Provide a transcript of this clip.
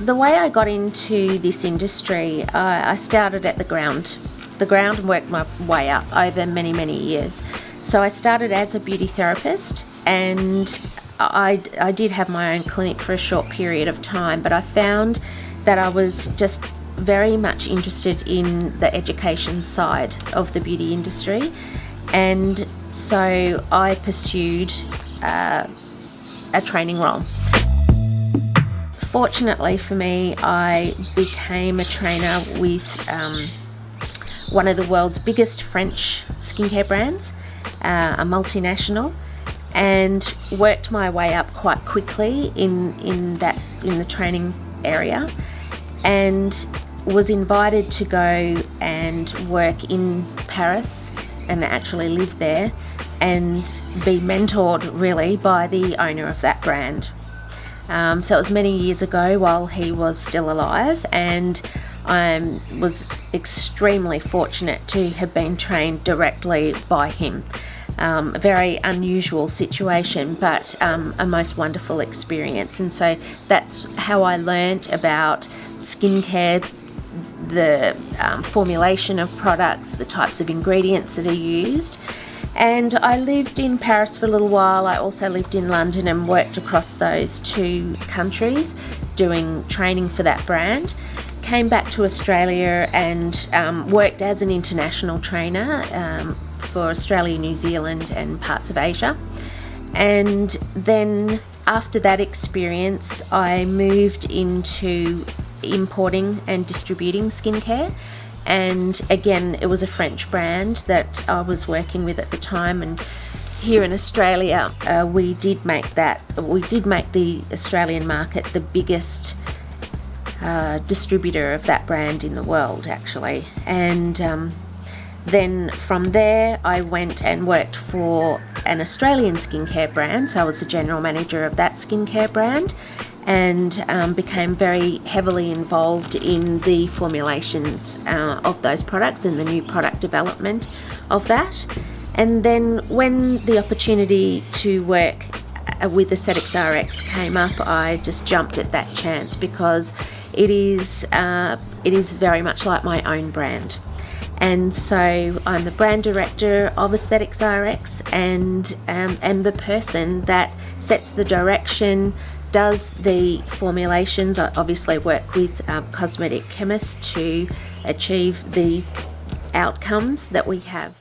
The way I got into this industry, I started at the ground and worked my way up over many, many years. So I started as a beauty therapist, and I did have my own clinic for a short period of time, but I found that I was just very much interested in the education side of the beauty industry, and so I pursued a training role. Fortunately for me, I became a trainer with one of the world's biggest French skincare brands, a multinational, and worked my way up quite quickly in the training area, and was invited to go and work in Paris and actually live there and be mentored really by the owner of that brand. So it was many years ago while he was still alive, and I was extremely fortunate to have been trained directly by him. A very unusual situation, but a most wonderful experience. And so that's how I learnt about skincare, the formulation of products, the types of ingredients that are used. And I lived in Paris for a little while. I also lived in London and worked across those two countries doing training for that brand. Came back to Australia and worked as an international trainer for Australia, New Zealand and parts of Asia. And then after that experience, I moved into importing and distributing skincare. And again, it was a French brand that I was working with at the time, and here in Australia we did make the Australian market the biggest distributor of that brand in the world, actually. And then from there I went and worked for an Australian skincare brand, so I was the general manager of that skincare brand, and became very heavily involved in the formulations of those products and the new product development of that. And then when the opportunity to work with Aesthetics RX came up, I just jumped at that chance, because it is very much like my own brand. And so I'm the brand director of Aesthetics RX, and am the person that sets the direction, does the formulations. I obviously work with cosmetic chemists to achieve the outcomes that we have.